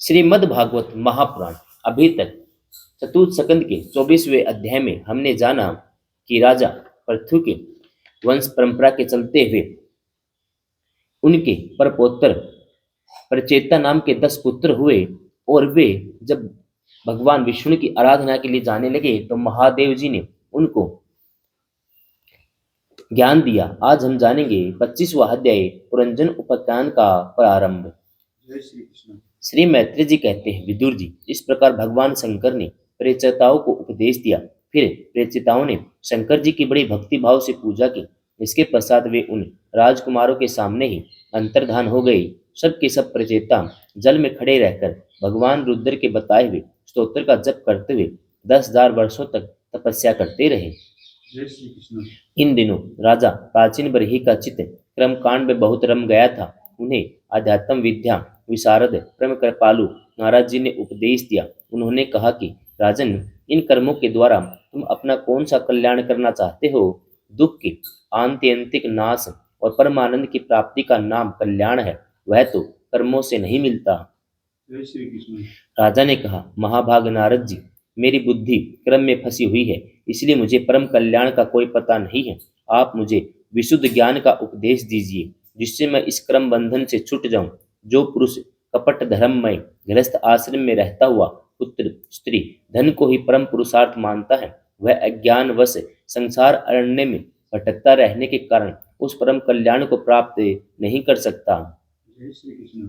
श्रीमद् भागवत महापुराण। अभी तक चतुर्थ स्कंद के 24वें अध्याय में हमने जाना कि राजा पृथु के वंश परंपरा के चलते हुए उनके परपोत्र प्रचेता नाम के 10 पुत्र हुए और वे जब भगवान विष्णु की आराधना के लिए जाने लगे तो महादेव जी ने उनको ज्ञान दिया। आज हम जानेंगे 25वां अध्याय पुरंजन उपाख्यान का प्रारंभ। जय श्री कृष्ण। श्री मैत्री जी कहते हैं, विदुर जी, इस प्रकार भगवान शंकर ने प्रेचताओं को उपदेश दिया। फिर प्रेचताओं ने शंकर जी की बड़ी भक्ति भाव से पूजा की। इसके पश्चात वे उन राजकुमारों के सामने ही अंतर्धान हो गए। सब के सब प्रचेता जल में खड़े रहकर भगवान रुद्र के बताए हुए स्तोत्र का जप करते हुए 10,000 वर्षों तक तपस्या करते रहे। जय श्री कृष्ण। इन दिनों राजा प्राचीन बरही का चित्त क्रम कांड में बहुत रम गया था। उन्हें आध्यात्म विद्या विशारद परम कृपालु महाराज जी ने उपदेश दिया। उन्होंने कहा कि राजन, इन कर्मों के द्वारा तुम अपना कौन सा कल्याण करना चाहते हो? दुख के आत्यंतिक नाश और परमानंद की प्राप्ति का नाम कल्याण है, वह तो कर्मों से नहीं मिलता। जय श्री कृष्ण। राजा ने कहा, महाभाग नारद जी, मेरी बुद्धि क्रम में फंसी हुई है, इसलिए मुझे परम कल्याण का कोई पता नहीं है। आप मुझे विशुद्ध ज्ञान का उपदेश दीजिए, जिससे मैं इस क्रम बंधन से छूट जाऊं। जो पुरुष कपट धर्ममय गृहस्थ आश्रम में रहता हुआ पुत्र स्त्री धन को ही परम पुरुषार्थ मानता है, वह अज्ञानवश संसार अरण्य में भटकता रहने के कारण उस परम कल्याण को प्राप्त नहीं कर सकता। जय श्री कृष्ण।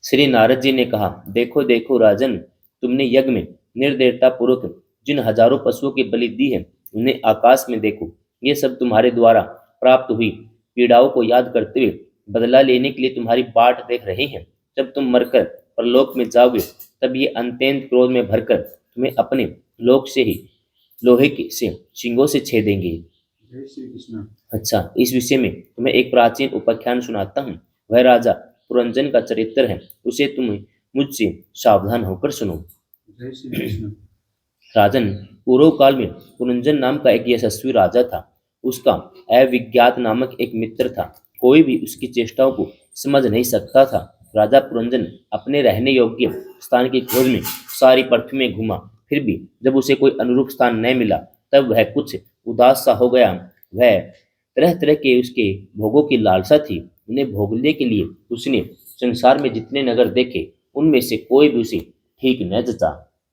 श्री नारद जी ने कहा, देखो देखो राजन, तुमने यज्ञ में निर्दयता पूर्वक जिन हजारों पशुओं की बलि दी है, उन्हें आकाश में देखो। ये सब तुम्हारे द्वारा प्राप्त हुई पीड़ाओं को याद करते हुए बदला लेने के लिए तुम्हारी बाट देख रहे हैं। जब तुम मरकर परलोक में जाओगे, तब ये अत्यंत क्रोध में भरकर तुम्हें अपने लोक से ही लोहे के से शिंगों से छेदेंगे। जय श्री कृष्ण। अच्छा, इस विषय में तुम्हें एक प्राचीन उपाख्यान सुनाता हूँ। वह राजा पुरंजन का चरित्र है, उसे तुम्हें मुझसे सावधान होकर सुनो। जय श्री कृष्ण। राजन, पूर्व काल में पुरंजन नाम का एक यशस्वी राजा था। उसका अविज्ञात नामक एक मित्र था। कोई भी उसकी चेष्टाओं को समझ नहीं सकता था। राजा पुरंजन अपने रहने योग्य स्थान की खोज में सारी पृथ्वी में घूमा, फिर भी जब उसे कोई अनुरूप स्थान न मिला, तब वह कुछ उदास सा हो गया। वह तरह तरह के उसके भोगों की लालसा थी। उन्हें भोगने के लिए उसने संसार में जितने नगर देखे, उनमें से कोई भी उसे ठीक न जचा।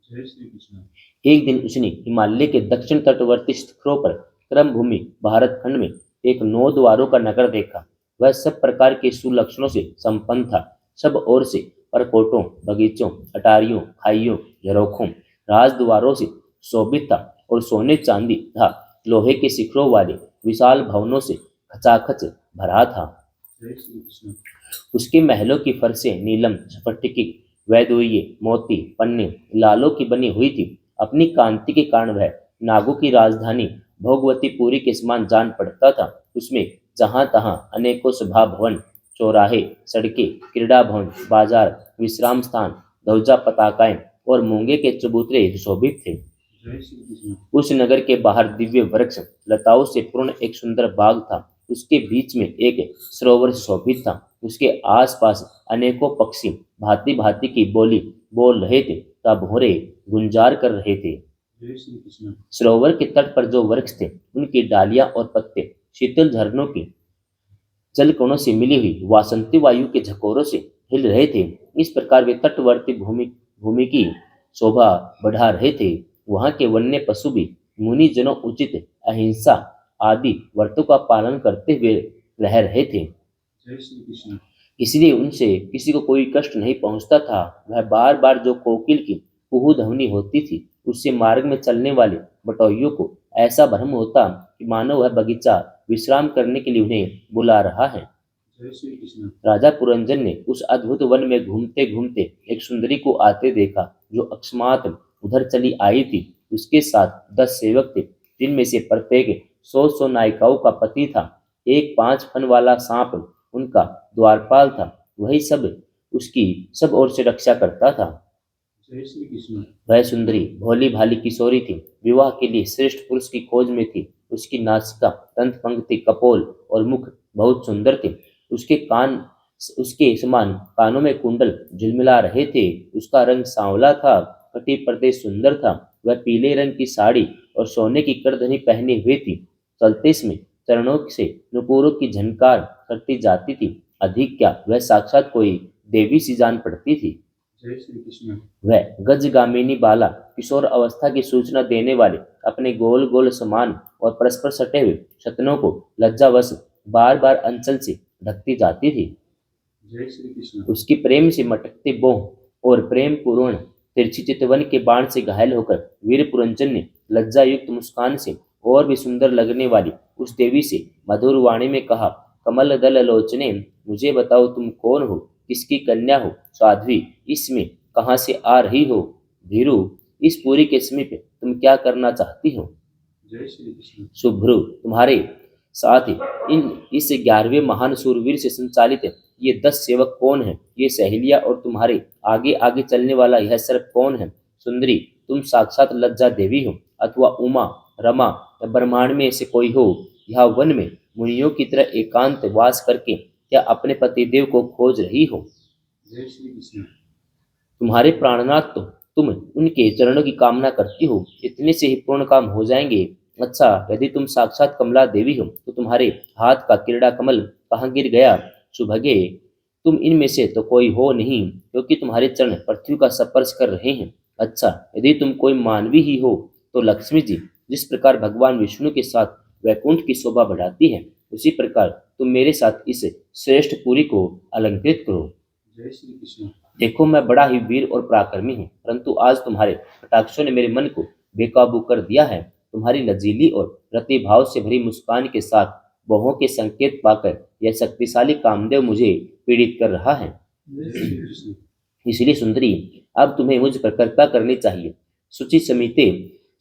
जय श्री कृष्ण। एक दिन उसने हिमालय के दक्षिण तटवर्ती शिखरों पर क्रम भूमि भारत खंड में एक 9 द्वारों का नगर देखा। वह सब प्रकार के सुलक्षणों से संपन्न था। सब ओर से परकोटों, बगीचों, अटारियों, खाइयों, झरोखों, राजद्वारों से शोभित था और सोने चांदी तथा लोहे के शिखरों वाले विशाल भवनों से खचाखच भरा था। जय श्री कृष्ण। उसके महलों की फर्शें नीलम, स्फटिकी, वैदूर्य, मोती, पन्ने, लालों की बनी हुई थी। अपनी कांति के कारण वह नागों की राजधानी भोगवतीपुरी के समान जान पड़ता था। उसमें जहां तहां अनेकों सभा भवन, चौराहे, सड़कें, क्रीड़ा भवन, बाजार, विश्राम स्थान, ध्वजा पताकाएं और मूंगे के चबूतरे सुशोभित थे। जय श्री कृष्ण। उस नगर के बाहर दिव्य वृक्ष लताओं से पूर्ण एक सुंदर बाग था। उसके बीच में एक सरोवर शोभित था। उसके आसपास अनेकों पक्षी भांति भांति की बोली बोल रहे थे तथा भौरे गुंजार कर रहे थे। जय श्री कृष्ण। सरोवर के तट पर जो वृक्ष थे, उनकी डालियां और पत्ते शीतल झरनों की जलकणों से मिली हुई वासंती वायु के झकोरों से हिल रहे थे। इस प्रकार वे तटवर्ती भूमि भूमि की शोभा बढ़ा रहे थे। वहां के वन्य पशु भी मुनि जनों उचित अहिंसा आदि व्रतों का पालन करते हुए रह रहे थे। जय श्री कृष्ण। इसलिए उनसे किसी को कोई कष्ट नहीं पहुंचता था। वह बार बार जो कोकिल की कुहू ध्वनि होती थी, उससे मार्ग में चलने वाले बटोहियों को ऐसा भ्रम होता कि मानो वह बगीचा विश्राम करने के लिए उन्हें बुला रहा है। जय श्री कृष्ण। राजा पुरंजन ने उस अद्भुत वन में घूमते घूमते एक सुंदरी को आते देखा, जो अकस्मात उधर चली आई थी। उसके साथ 10 सेवक थे, जिनमें से प्रत्येक 100 नायिकाओं का पति था। एक 5 फन वाला सांप उनका द्वारपाल था। वही सब उसकी सब ओर से रक्षा करता था। जय श्री कृष्ण। वह सुंदरी भोली भाली किशोरी थी, विवाह के लिए श्रेष्ठ पुरुष की खोज में थी। उसकी नासिका, दंत पंक्ति, कपोल और मुख बहुत सुंदर थे। उसके कान उसके समान कानों में कुंडल झिलमिला रहे थे। उसका रंग सांवला था, कटी प्रदेश सुंदर था। वह पीले रंग की साड़ी और सोने की करधनी पहने हुए थी। चलते समय चरणों से नुपुरों की झनकार करती जाती थी। अधिक क्या, वह साक्षात कोई देवी सी जान पड़ती थी। जय श्री कृष्ण। वह गजगामिनी बाला, किशोर अवस्था की सूचना देने वाले अपने गोल गोल समान और परस्पर सटे हुए शतनों को लज्जावश बार बार अंचल से ढकती जाती थी। जय श्री कृष्ण। उसकी प्रेम से मटकते बोह और प्रेम पूर्ण तिरछी चितवन के बाण से घायल होकर वीर पुरंजन ने लज्जा युक्त मुस्कान से और भी सुंदर लगने वाली उस देवी से मधुर वाणी में कहा, कमल दल लोचने, मुझे बताओ तुम कौन हो, किसकी कन्या हो, साध्वी, इसमें कहाँ से आ रही हो? धीरू, इस पूरी के समीप तुम क्या करना चाहती हो? जय श्री कृष्ण। शुभ्रु, तुम्हारे साथ इन इस 11वें महान सूरवीर से संचालित ये 10 सेवक कौन हैं? ये सहेलियां और तुम्हारे आगे आगे चलने वाला यह सर्प कौन है? सुंदरी, तुम साक्षात लज्जा देवी हो अथवा उमा, रमा या ब्रह्मांड में से कोई हो? यह वन में मुनियों की तरह एकांत वास करके क्या अपने पतिदेव को खोज रही हो? जय श्री कृष्ण। तुम्हारे प्राणनाथ तो तुम उनके चरणों की कामना करती हो, इतने से ही पूर्ण काम हो जाएंगे। अच्छा, यदि तुम साक्षात कमला देवी हो तो तुम्हारे हाथ का क्रीड़ा कमल कहाँ गिर गया? सुभगे, तुम इनमें से तो कोई हो नहीं, क्योंकि तुम्हारे चरण पृथ्वी का स्पर्श कर रहे हैं। अच्छा, यदि तुम कोई मानवी ही हो तो लक्ष्मी जी जिस प्रकार भगवान विष्णु के साथ वैकुंठ की शोभा बढ़ाती है, उसी प्रकार तुम मेरे साथ इस श्रेष्ठ पुरी को अलंकृत करो। जय श्री कृष्ण। देखो, मैं बड़ा ही वीर और पराक्रमी हूँ, परंतु आज तुम्हारे कटाक्षों ने मेरे मन को बेकाबू कर दिया है। तुम्हारी लजीली और प्रतिभाव से भरी मुस्कान के साथ बहुओं के संकेत पाकर यह शक्तिशाली कामदेव मुझे पीड़ित कर रहा है। जय श्री कृष्ण। इसलिए सुंदरी, अब तुम्हें मुझ पर कृपा करनी चाहिए। शुचि समीते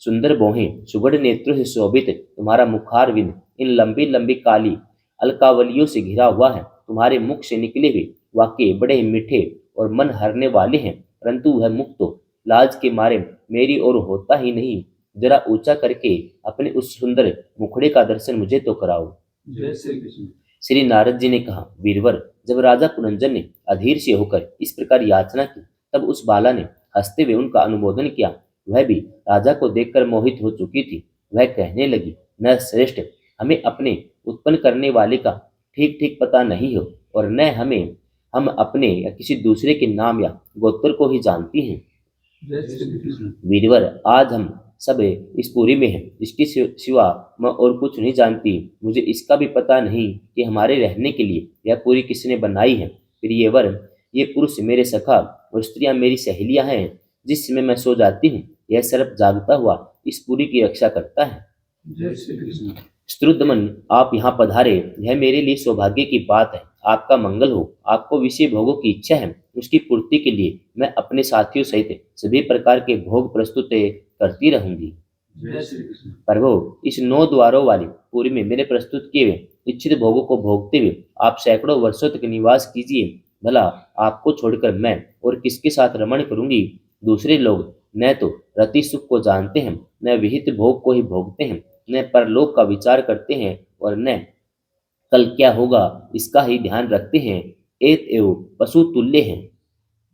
सुंदर बोहें, सुगढ़ नेत्रों से शोभित तुम्हारा मुखारविंद इन लंबी लंबी काली अलकावलियों से घिरा हुआ है। तुम्हारे मुख से निकले हुए वाक्य बड़े मीठे और मन हरने वाले हैं, परंतु वह मुख तो लाज के मारे मेरी ओर होता ही नहीं। जरा ऊंचा करके अपने उस सुंदर मुखड़े का दर्शन मुझे तो कराओ। जय श्री कृष्ण। श्री नारद जी ने कहा, वीरवर, जब राजा पुरंजन ने अधीर से होकर इस प्रकार याचना की, तब उस बाला ने हंसते हुए उनका अनुमोदन किया। वह भी राजा को देखकर मोहित हो चुकी थी। वह कहने लगी, न श्रेष्ठ, हमें अपने उत्पन्न करने वाले का ठीक ठीक पता नहीं हो, और न हम अपने या किसी दूसरे के नाम या गोत्र को ही जानती हैं। जय श्री कृष्ण। वीरवर, आज हम सब इस पूरी में हैं, इसके सिवा मैं और कुछ नहीं जानती। मुझे इसका भी पता नहीं कि हमारे रहने के लिए यह पूरी किसने बनाई है। प्रियवर, ये पुरुष मेरे सखा और स्त्रियां मेरी सहेलियां हैं। जिस समय मैं सो जाती हूँ, यह सर्प जागता हुआ इस पूरी की रक्षा करता है। जय श्री कृष्ण। स्त्रुदमन, आप यहाँ पधारे, यह मेरे लिए सौभाग्य की बात है। आपका मंगल हो। आपको विषय भोगों की इच्छा है, उसकी पूर्ति के लिए मैं अपने साथियों सहित सभी प्रकार के भोग प्रस्तुत करती रहूंगी। जय श्री कृष्ण। प्रभु, इस 9 द्वारों वाली पुरी में मेरे प्रस्तुत किए हुए इच्छित भोगों को भोगते हुए आप सैकड़ों वर्षों तक निवास कीजिए। भला आपको छोड़कर मैं और किसके साथ रमण करूंगी? दूसरे लोग न तो रति सुख को जानते हैं, न विहित भोग को ही भोगते हैं, न परलोक का विचार करते हैं, और न कल क्या होगा इसका ही ध्यान रखते हैं। एत एव पशु तुल्य हैं।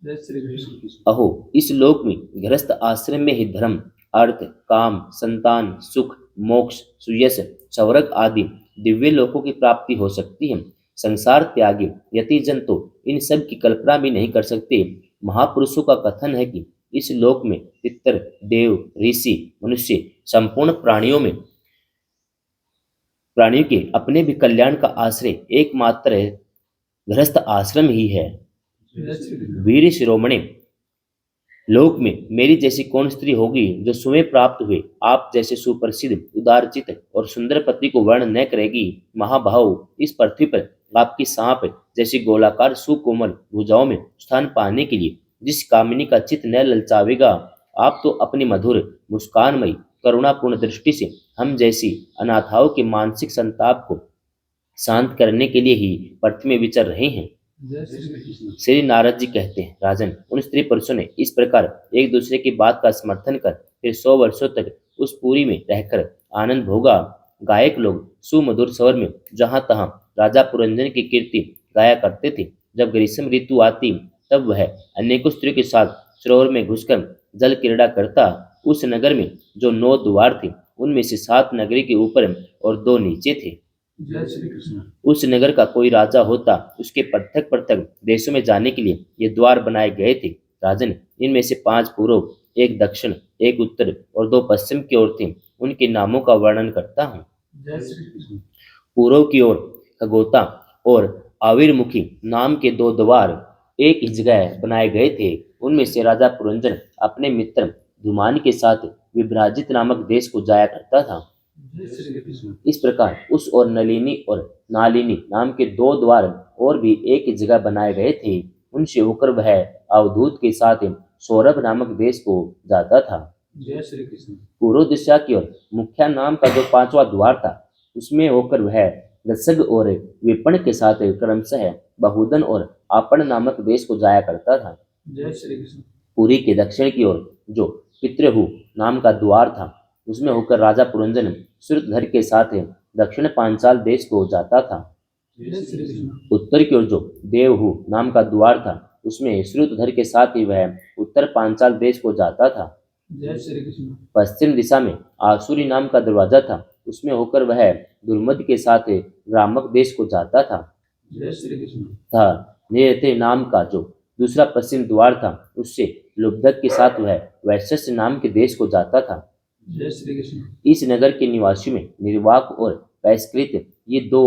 जय श्री कृष्ण। अहो, इस लोक में गृहस्थ आश्रम में ही धर्म, अर्थ, काम, संतान, सुख, मोक्ष, सुयश, स्वर्ग आदि दिव्य लोकों की प्राप्ति हो सकती है। संसार त्यागी यतिजन तो इन सब की कल्पना भी नहीं कर सकते। महापुरुषों का कथन है कि इस लोक में पितर, देव, ऋषि, मनुष्य, संपूर्ण प्राणियों के अपने भी कल्याण का आश्रय एकमात्र गृहस्थ आश्रम ही है। जय श्री कृष्ण। वीर शिरोमणि, लोक में मेरी जैसी कौन स्त्री होगी जो स्वयं प्राप्त हुए आप जैसे सुप्रसिद्ध, उदारचित और सुंदर पति को वर्ण न करेगी? महाभाव, इस पृथ्वी पर आपकी सांप जैसी गोलाकार सुकोमल भुजाओं में स्थान पाने के लिए जिस कामिनी का चित्त न ललचावेगा, आप तो अपनी मधुर मुस्कानमयी करुणापूर्ण दृष्टि से हम जैसी अनाथाओं के मानसिक संताप को शांत करने के लिए ही पृथ्वी में विचर रहे हैं। जय श्री कृष्ण। श्री नारद जी कहते हैं, राजन, उन स्त्री पुरुषों ने इस प्रकार एक दूसरे की बात का समर्थन कर फिर 100 वर्षों तक उस पुरी में रहकर आनंद भोगा। गायक लोग सुमधुर स्वर में जहां तहां राजा पुरंजन की कीर्ति गाया करते थे। जब ग्रीष्म ऋतु आती तब वह अनेकों स्त्रियों के साथ सरोवर में घुसकर जल क्रीड़ा करता। उस नगर में जो 9 द्वार थे उनमें से 7 नगरी के ऊपर और 2 नीचे थे। जय श्री कृष्ण। उस नगर का कोई राजा होता, उसके पृथक पृथक देशों में जाने के लिए ये द्वार बनाए गए थे। राजन, इनमें से 5 पूर्व, 1 दक्षिण, 1 उत्तर और 2 पश्चिम की ओर थे। उनके नामों का वर्णन करता हूँ। जय श्री कृष्ण। पूर्व की ओर खगोता और आविर्मुखी नाम के 2 द्वार एक ही जगह बनाए गए थे। उनमें से राजा पुरंजन अपने मित्र धुमान के साथ विभ्राजित नामक देश को जाया करता था। जय श्री कृष्ण। इस प्रकार उस और नलिनी और नालिनी नाम के 2 द्वार और भी एक ही जगह बनाए गए थे। उनसे होकर वह अवधूत के साथ सौरभ नामक देश को जाता था। जय श्री कृष्ण। पूर्व दिशा की ओर मुख्या नाम का जो 5वां द्वार था उसमें होकर वह दशग और विपण के साथ क्रमशः बहुदन और आपण नामक देश को जाया करता था। जय श्री कृष्ण। पुरी के दक्षिण की ओर जो पितृहु नाम का द्वार था उसमें होकर राजा पुरंजन श्रुतधर के साथ दक्षिण पांचाल देश को जाता था। जय श्री कृष्ण। उत्तर की ओर जो देवहु नाम का द्वार था उसमें श्रुतधर के साथ ही वह उत्तर पांचाल देश को जाता था। जय श्री कृष्ण। पश्चिम दिशा में आसुरी नाम का दरवाजा था, उसमें होकर वह दुर्मद के साथ ग्रामक देश को जाता था। जय श्री कृष्ण। था नियते नाम का जो दूसरा पश्चिम द्वार था उससे लुब्धक के साथ वह वैश्य नाम के देश को जाता था। जय श्री कृष्ण। इस नगर के निवासियों में निर्वाक और बहिष्कृत ये 2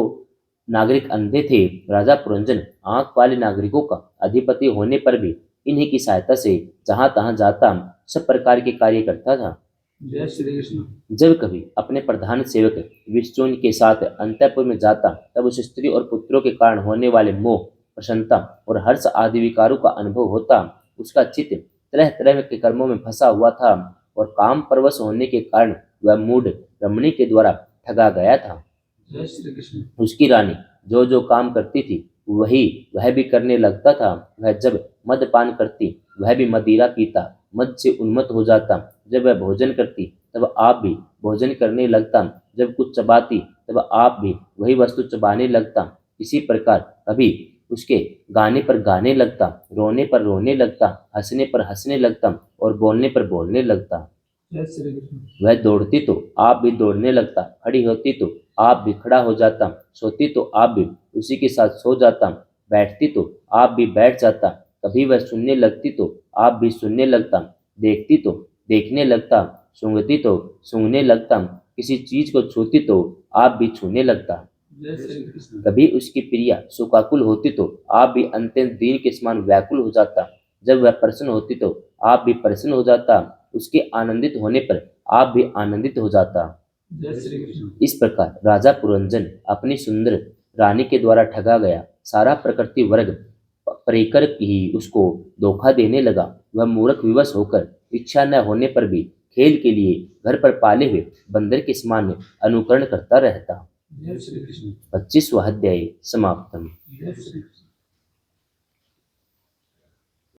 नागरिक अंधे थे। राजा पुरंजन आंख वाले नागरिकों का अधिपति होने पर भी इन्हीं की सहायता से जहां तहां जाता सब प्रकार के कार्य करता था। जय श्री कृष्ण। जब कभी अपने प्रधान सेवक विष्णु के साथ अंतःपुर में जाता तब उस स्त्री और पुत्रों के कारण होने वाले मोह, प्रसन्नता और हर्ष आदि विकारों का अनुभव होता। उसका चित्त तरह तरह के कर्मों में फंसा हुआ था और काम परवश होने के कारण वह मूढ़ रमणी के द्वारा ठगा गया था। जय श्री कृष्ण। उसकी रानी जो जो काम करती थी वही वह भी करने लगता था। वह जब मदपान करती वह भी मदिरा पीता, मद से उन्मत्त हो जाता। जब वह भोजन करती तब आप भी भोजन करने लगता। जब कुछ चबाती तब आप भी वही वस्तु चबाने लगता। इसी प्रकार कभी उसके गाने पर गाने लगता, रोने पर रोने लगता, हंसने पर हंसने लगता और बोलने पर बोलने लगता। जय श्री कृष्ण। वह दौड़ती तो आप भी दौड़ने लगता, खड़ी होती तो आप भी खड़ा हो जाता, सोती तो आप भी उसी के साथ सो जाता, बैठती तो आप भी बैठ जाता। कभी वह सुनने लगती तो आप भी सुनने लगता, देखती तो देखने लगता, सूंघती तो सूंघने लगता, किसी चीज को छूती तो आप भी छूने लगता। जय श्री कृष्ण। कभी उसकी प्रिया शोकाकुल होती तो आप भी अत्यंत दीन के समान व्याकुल हो जाता। जब वह प्रसन्न होती तो आप भी प्रसन्न हो जाता। उसके आनंदित होने पर आप भी आनंदित हो जाता। जय श्री कृष्ण। इस प्रकार राजा पुरंजन अपनी सुंदर रानी के द्वारा ठगा गया। सारा प्रकृति वर्ग परिकर ही उसको धोखा देने लगा। वह मूर्ख विवश होकर इच्छा न होने पर भी खेल के लिए घर पर पाले हुए बंदर के समान अनुकरण करता रहता। जय श्री कृष्ण। 25वां अध्याय समाप्तम। जय श्री कृष्ण।